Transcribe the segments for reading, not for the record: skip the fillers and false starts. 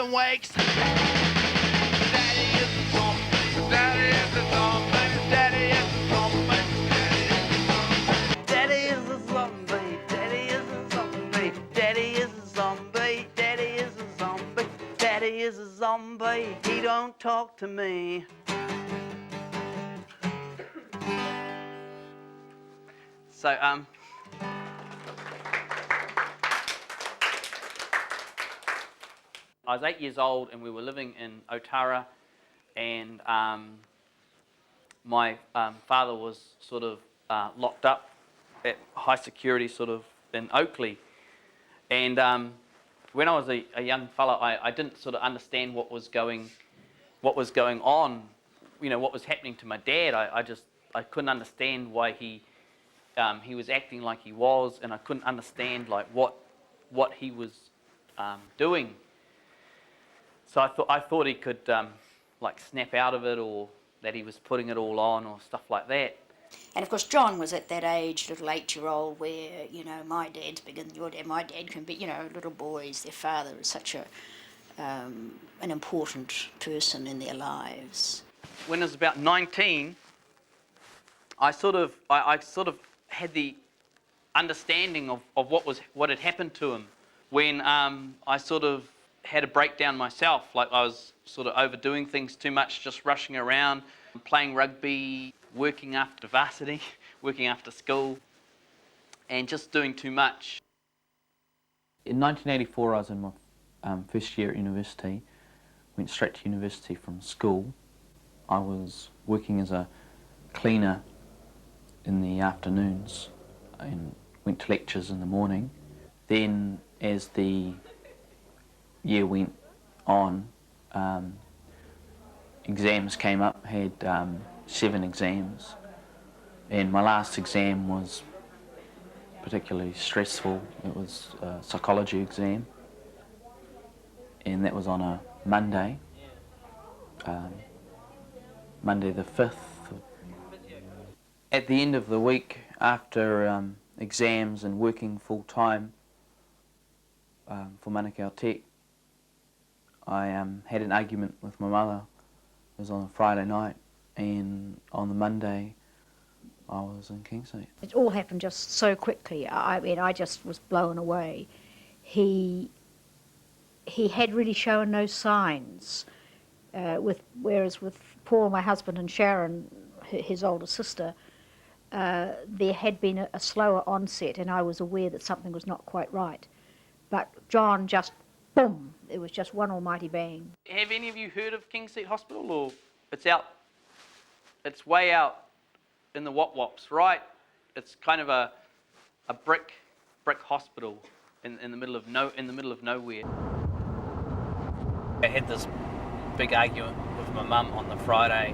and wakes. Daddy is a zombie. Daddy is a zombie. Daddy is a zombie. Daddy is a zombie. Daddy is a zombie. Daddy is a zombie. Daddy is a zombie. Daddy is a zombie. He don't talk to me. So, I was 8 years old and we were living in Otara, and my father was sort of locked up at high security sort of in Oakley. And when I was a young fella, I didn't sort of understand what was going on, you know, what was happening to my dad. I couldn't understand why he was acting like he was, and I couldn't understand like what he was doing. So I thought he could like snap out of it, or that he was putting it all on, or stuff like that. And of course John was at that age, little 8-year-old, where, you know, my dad's bigger than your dad. My dad can be, you know, little boys, their father is such an important person in their lives. When I was about 19, I sort of had the understanding of what had happened to him when I sort of had a breakdown myself. Like I was sort of overdoing things too much, just rushing around, playing rugby, working after varsity, working after school, and just doing too much. In 1984, I was in my first year at university. Went straight to university from school. I was working as a cleaner in the afternoons and went to lectures in the morning. Then as the year went on, exams came up. I had 7 exams, and my last exam was particularly stressful. It was a psychology exam, and that was on a Monday, Monday the 5th. At the end of the week, after exams and working full-time for Manukau Tech, I had an argument with my mother. It was on a Friday night, and on the Monday I was in Kingseat. It all happened just so quickly. I mean, I just was blown away. He had really shown no signs, whereas with Paul, my husband, and Sharon, his older sister, there had been a slower onset, and I was aware that something was not quite right. But John just, boom, it was just one almighty bang. Have any of you heard of Kingseat Hospital? Or it's way out in the Wop-Wops, right? It's kind of a brick hospital in the middle of nowhere. I had this big argument with my mum on the Friday,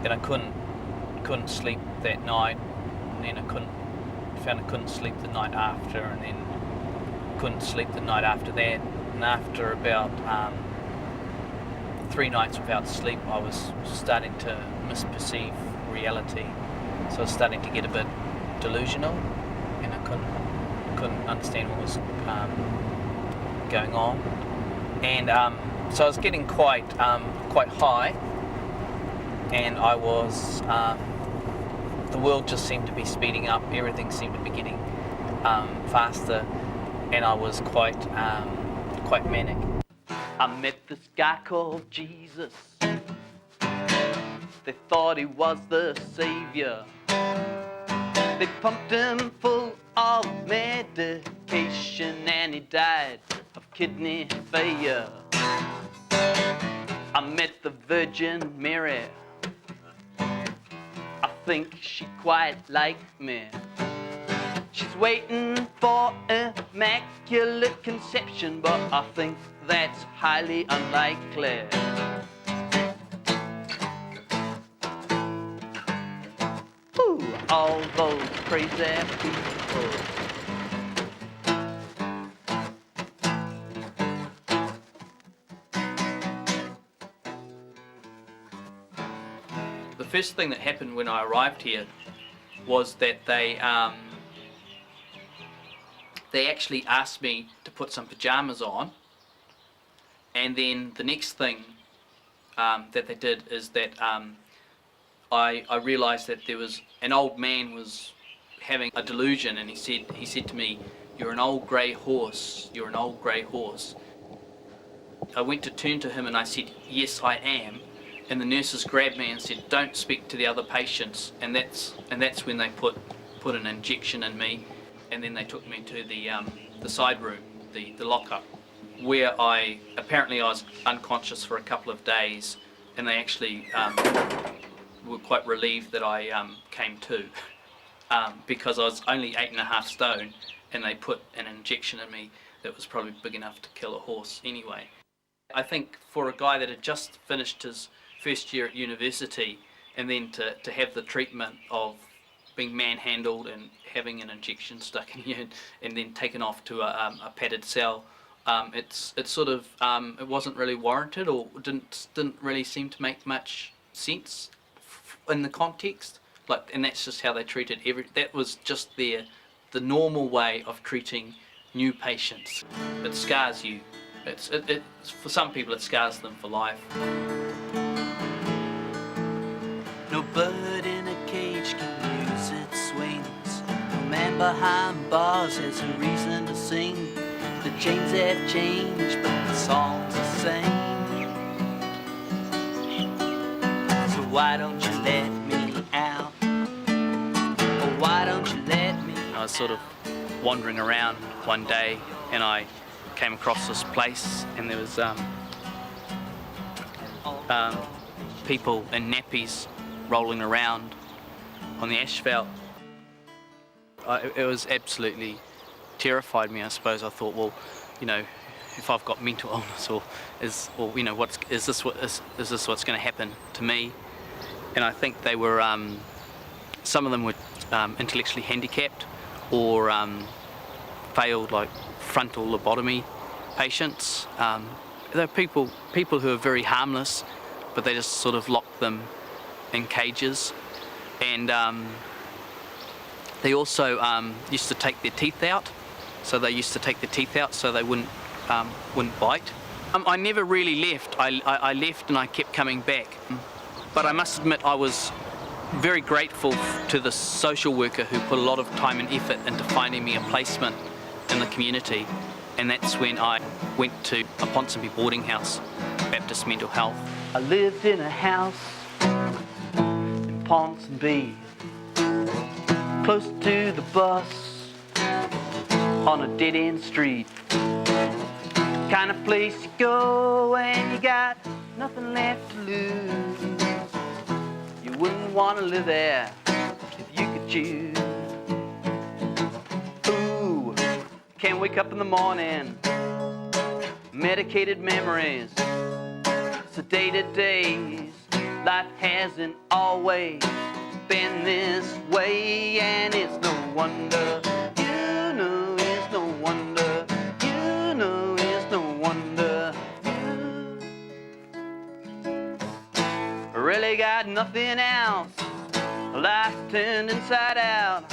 and I couldn't sleep that night, and then I couldn't sleep the night after, and then couldn't sleep the night after that, and after about 3 nights without sleep, I was starting to misperceive reality. So I was starting to get a bit delusional, and I couldn't understand what was going on, and so I was getting quite high, and I was the world just seemed to be speeding up. Everything seemed to be getting faster, and I was quite manic. I met this guy called Jesus. They thought he was the savior. They pumped him full of medication, and he died of kidney failure. I met the Virgin Mary. I think she quite liked me. She's waiting for immaculate conception, but I think that's highly unlikely. Ooh, all those crazy people. The first thing that happened when I arrived here was that they actually asked me to put some pajamas on And then the next thing that they did is that I realised that there was an old man was having a delusion, and he said to me, "You're an old grey horse. You're an old grey horse." I went to turn to him and I said, "Yes, I am." And the nurses grabbed me and said, "Don't speak to the other patients." And that's when they put an injection in me, and then they took me to the side room, the lockup, where I was unconscious for a couple of days, and they actually were quite relieved that I came to, because I was only 8.5 stone, and they put an injection in me that was probably big enough to kill a horse anyway. I think for a guy that had just finished his first year at university, and then to have the treatment of being manhandled and having an injection stuck in you, and then taken off to a padded cell, it's sort of it wasn't really warranted, or didn't really seem to make much sense in the context. And that's just how they treated that was just the normal way of treating new patients. It scars you. It's for some people it scars them for life. No bird in a cage can use its wings. No man behind bars has a reason to sing. The chains have changed, but the song's the same. So why don't you let me out? Or why don't you let me out? I was sort of wandering around one day, and I came across this place, and there was people in nappies rolling around on the asphalt. It was absolutely terrified me, I suppose. I thought, well, you know, if I've got mental illness, is this what's going to happen to me? And I think they were, some of them were intellectually handicapped, or failed like frontal lobotomy patients. They're people who are very harmless, but they just sort of lock them in cages. And they also used to take their teeth out. So they used to take their teeth out so they wouldn't bite. I never really left. I left and I kept coming back. But I must admit I was very grateful to the social worker who put a lot of time and effort into finding me a placement in the community. And that's when I went to a Ponsonby boarding house, Baptist Mental Health. I lived in a house in Ponsonby, close to the bus, on a dead-end street. Kind of place you go when you got nothing left to lose. You wouldn't want to live there if you could choose. Ooh, can't wake up in the morning, medicated memories, sedated days. Life hasn't always been this way, and it's no wonder. You know it's no wonder. You know it's no wonder. You really got nothing else. Life turned inside out.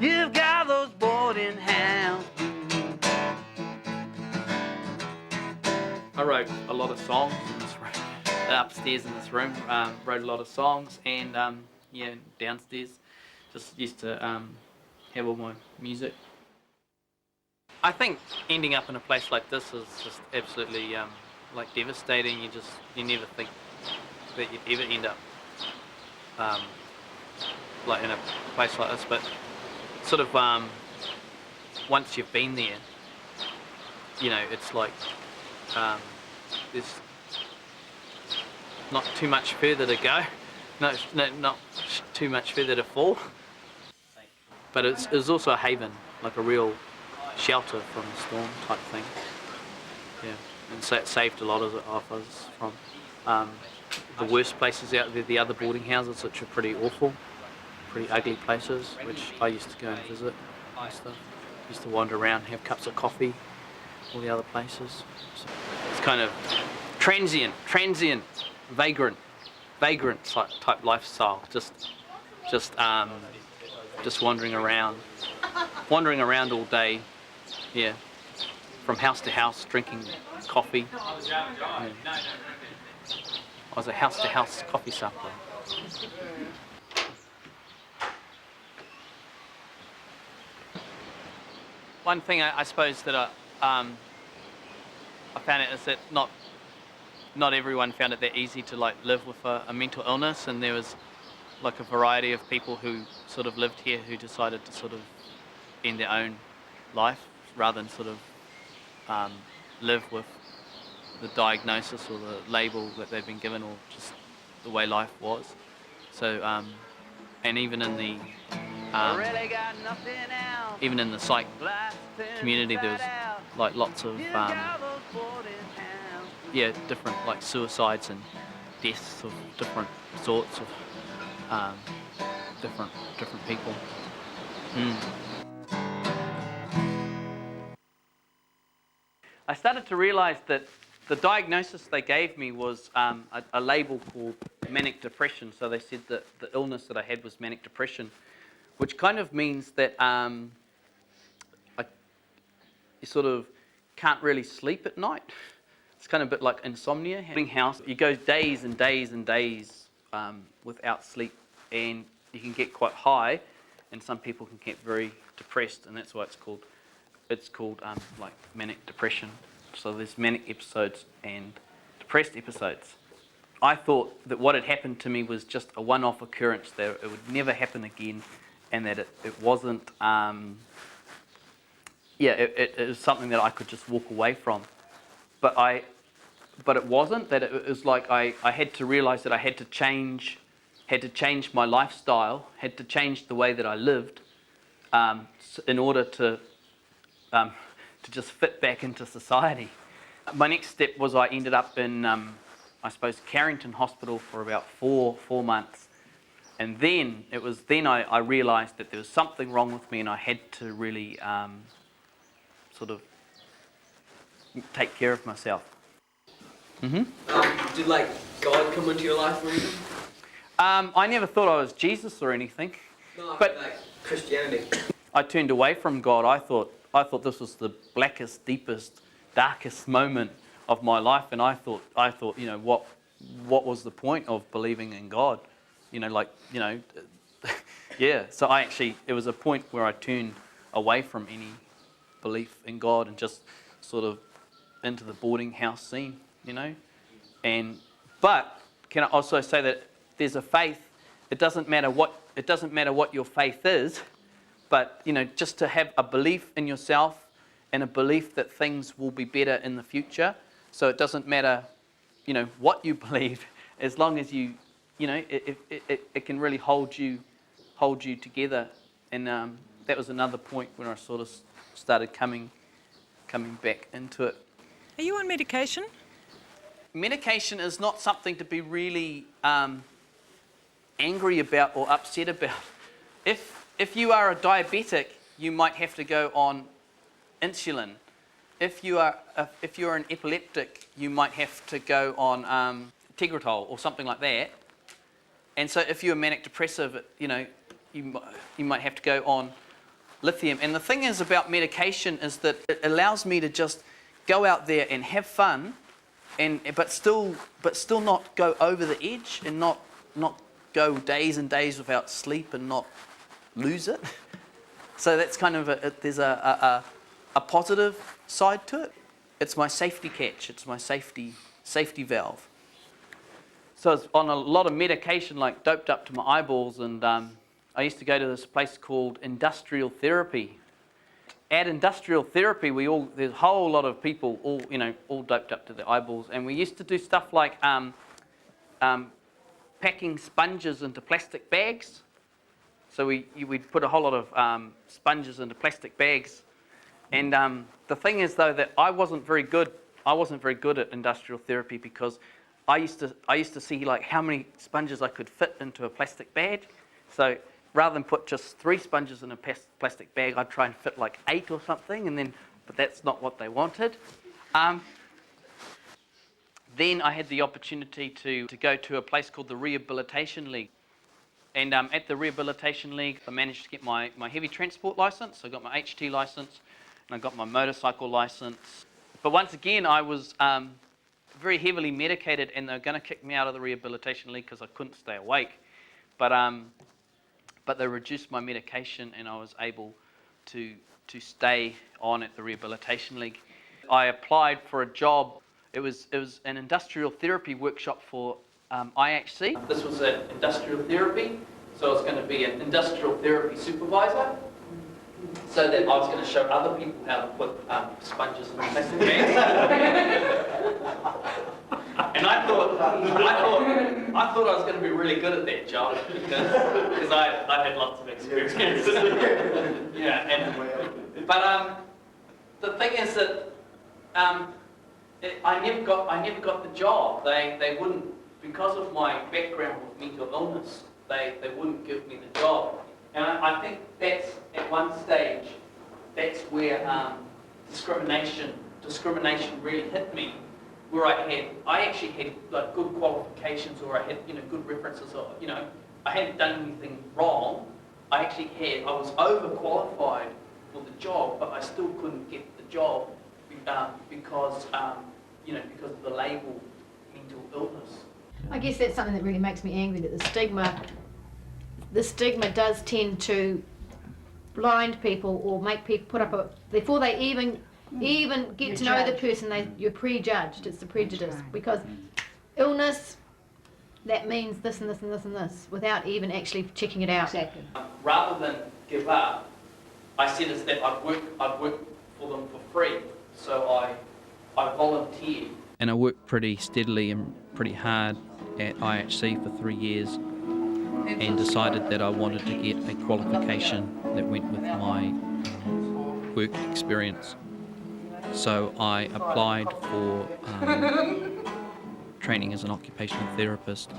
You've got those boarding house blues. I wrote a lot of songs in this room, upstairs in this room. Wrote a lot of songs, and downstairs just used to have all my music. I think ending up in a place like this is just absolutely like devastating. You never think that you'd ever end up like in a place like this, but sort of once you've been there, you know, it's like there's not too much further to go, not too much further to fall, but it's also a haven, like a real shelter from the storm type thing. Yeah, and so it saved a lot of us from the worst places out there, the other boarding houses, which are pretty awful, pretty ugly places, which I used to go and visit and stuff. Used to wander around, have cups of coffee, all the other places. So it's kind of transient, vagrant type lifestyle. Just wandering around all day. Yeah, from house to house drinking coffee. Yeah. I was a house-to-house coffee sampler. One thing I suppose that I found it is that not everyone found it that easy to like live with a mental illness, and there was like a variety of people who sort of lived here who decided to sort of end their own life rather than sort of live with the diagnosis or the label that they've been given, or just the way life was. So, and even in the psych community, there was like lots of different like suicides and deaths of different sorts of different people. I started to realise that the diagnosis they gave me was a label called manic depression. So they said that the illness that I had was manic depression, which kind of means that you sort of can't really sleep at night. It's kind of a bit like insomnia. You go days and days and days without sleep, and you can get quite high, and some people can get very depressed, and that's why it's called like manic depression. So there's manic episodes and depressed episodes. I thought that what had happened to me was just a one-off occurrence, that it would never happen again, and that it wasn't, it was something that I could just walk away from. But it wasn't, that it was like I had to realise that I had to change my lifestyle, had to change the way that I lived in order to just fit back into society. My next step was I ended up in, I suppose, Carrington Hospital for about four months. And then I realised that there was something wrong with me, and I had to really sort of take care of myself. Did like God come into your life or anything? I never thought I was Jesus or anything. No, but like Christianity. I turned away from God. I thought this was the blackest, deepest, darkest moment of my life, and I thought, you know, what was the point of believing in God? You know, like, you know, yeah. So it was a point where I turned away from any belief in God and just sort of into the boarding house scene, you know. But can I also say that there's a faith. It doesn't matter what your faith is. But, you know, just to have a belief in yourself and a belief that things will be better in the future. So it doesn't matter, you know, what you believe, as long as you know, it can really hold you together. And that was another point when I sort of started coming back into it. Are you on medication? Medication is not something to be really angry about or upset about. If you are a diabetic, you might have to go on insulin. If you're an epileptic, you might have to go on Tegretol or something like that. And so if you're manic depressive, you know, you might have to go on lithium. And the thing is about medication is that it allows me to just go out there and have fun, but still not go over the edge, and not go days and days without sleep and not lose it. So that's kind of there's a positive side to it. It's my safety catch. It's my safety valve. So I was on a lot of medication, like doped up to my eyeballs, and I used to go to this place called Industrial Therapy. At Industrial Therapy, there's a whole lot of people, all doped up to their eyeballs, and we used to do stuff like packing sponges into plastic bags. So we'd put a whole lot of sponges into plastic bags, and the thing is though that I wasn't very good at Industrial Therapy, because I used to see like how many sponges I could fit into a plastic bag. So rather than put just 3 sponges in a plastic bag, I'd try and fit like 8 or something, but that's not what they wanted. Then I had the opportunity to go to a place called the Rehabilitation League. And at the Rehabilitation League, I managed to get my heavy transport licence. I got my HT licence, and I got my motorcycle license. But once again, I was very heavily medicated, and they were going to kick me out of the rehabilitation league because I couldn't stay awake. But they reduced my medication, and I was able to stay on at the rehabilitation league. I applied for a job. It was an industrial therapy workshop for IHC. This was an industrial therapy, so I was going to be an industrial therapy supervisor, so that I was going to show other people how to put sponges in plastic bags. And I thought I was going to be really good at that job because I had lots of experience. Yeah, but the thing is that I never got the job. They wouldn't, because of my background with mental illness. They wouldn't give me the job. And I think that's, at one stage, that's where discrimination really hit me, where I actually had like good qualifications, or I had good references, or I hadn't done anything wrong. I was overqualified for the job, but I still couldn't get the job because of the label mental illness. I guess that's something that really makes me angry, that the stigma does tend to blind people or make people put up before they even get to know the person, you're prejudged. It's the prejudice, because illness, that means this and this and this and this, without even actually checking it out. Exactly. Rather than give up, I said is that I'd work for them for free, so I volunteered. And I worked pretty steadily and pretty hard at IHC for 3 years, and decided that I wanted to get a qualification that went with my work experience. So I applied for training as an occupational therapist.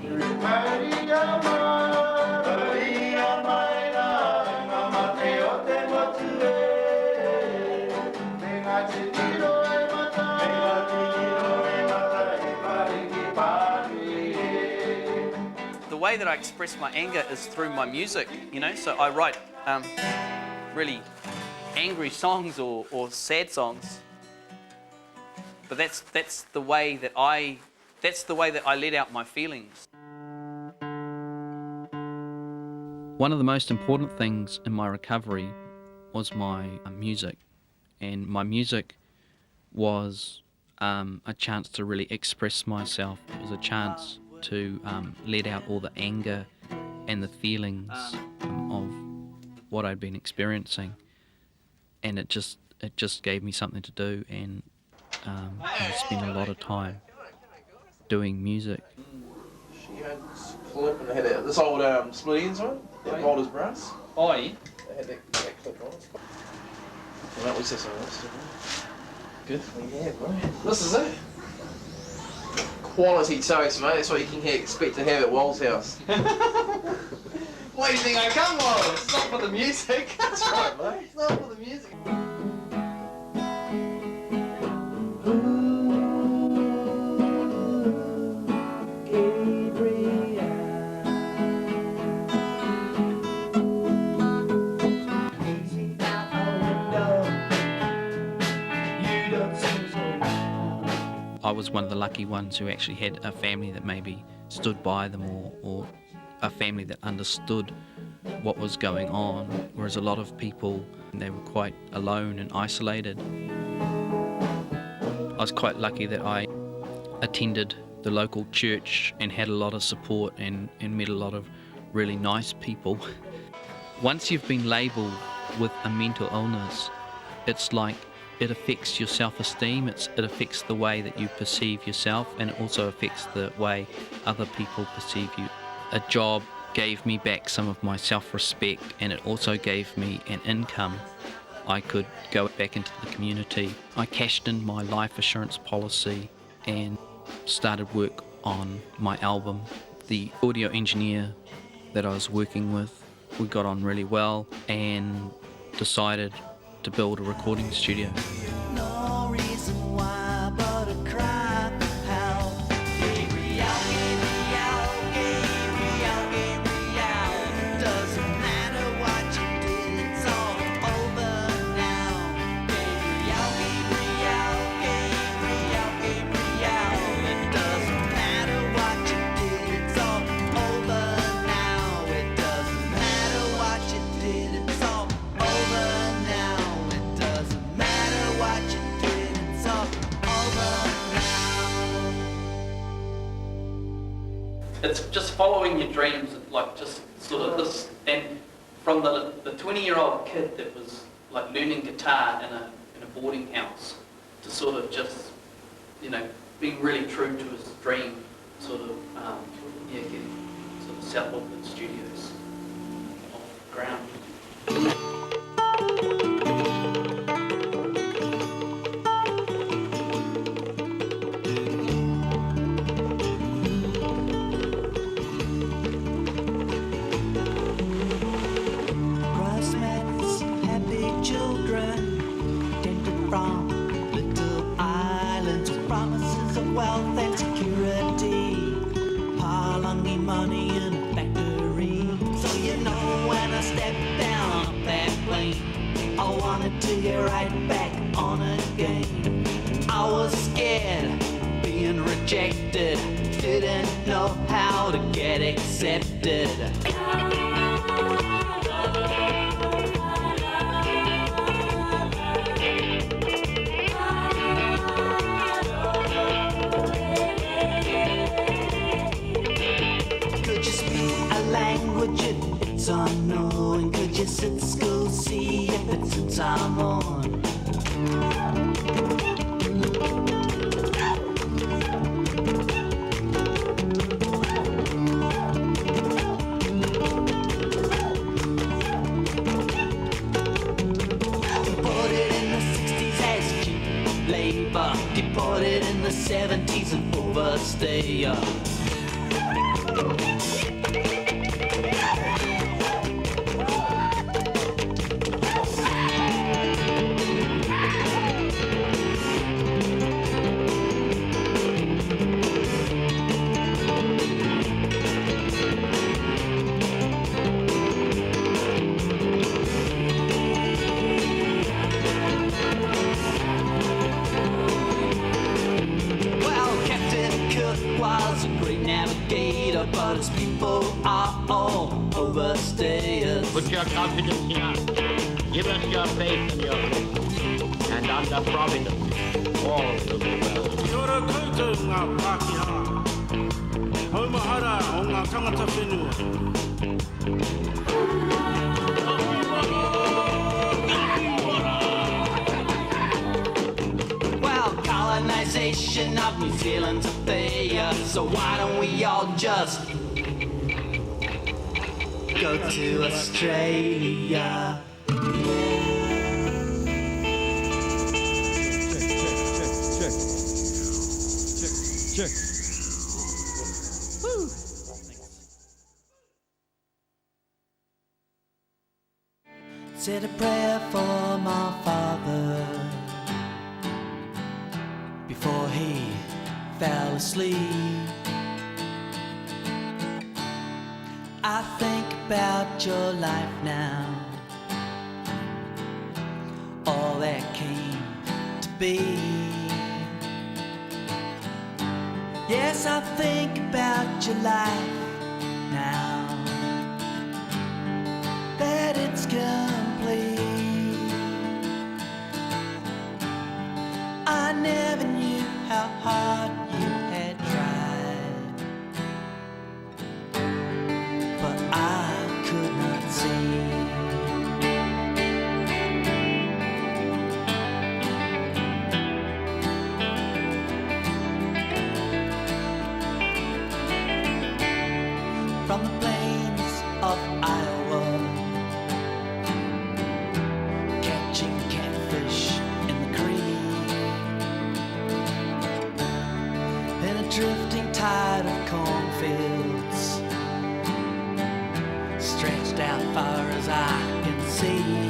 The way that I express my anger is through my music, so I write really angry songs or sad songs. But that's the way that I let out my feelings. One of the most important things in my recovery was my music, and my music was a chance to really express myself. It was a chance to let out all the anger and the feelings of what I'd been experiencing, and it just gave me something to do, and I spent a lot of time doing music. She had clip and they had this old split ends one, that old as brass. Oh yeah. They had that clip on it. Well, that was this one. Good. Yeah, bro. This is it. Quality toast, mate. That's what you can expect to have at Wal's house. Why do you think I come, Wal? It's not for the music. That's right, mate. It's not for the music. I was one of the lucky ones who actually had a family that maybe stood by them, or a family that understood what was going on, whereas a lot of people, they were quite alone and isolated. I was quite lucky that I attended the local church and had a lot of support and met a lot of really nice people. Once you've been labelled with a mental illness, it's like it affects your self-esteem, it affects the way that you perceive yourself, and it also affects the way other people perceive you. A job gave me back some of my self-respect, and it also gave me an income. I could go back into the community. I cashed in my life assurance policy and started work on my album. The audio engineer that I was working with, we got on really well and decided to build a recording studio. No reason why but a cry for help. Gabriel, doesn't matter what you did, it's all over now. following your dreams, like just sort of this, and from the 20-year-old kid that was like learning guitar in a boarding house to sort of just, you know, being really true to his dream, sort of, getting sort of South Auckland Studios off the ground. Grass mats, happy children, dented from little islands with promises of wealth and security. Palungi money in a factory. So you know when I step down off that plane, I wanted to get right back on again. I was scared, being rejected, didn't know how to get accepted. Could you speak a language if it's unknown? Could you sit school, see if it's in Samoan? Deported in the 60s as cheap labor, deported in the 70s and overstayer. Well, Captain Cook was a great navigator, but his people are all overstayers. Put your confidence in us. Give us your faith and your hope. And under providence, all will be well. Ora koutou ngā Pākehā. Haumahara o ngā tangata whenua. Well, colonization of New Zealand's a failure, so why don't we all just go to Australia? Said a prayer for my father before he fell asleep. I think about your life now, all that came to be. Yes, I think about your life now, that it's complete. I never knew how hard you had tried, but I could not see. From the plains of Iowa, catching catfish in the creek, in a drifting tide of cornfields, stretched out far as I can see.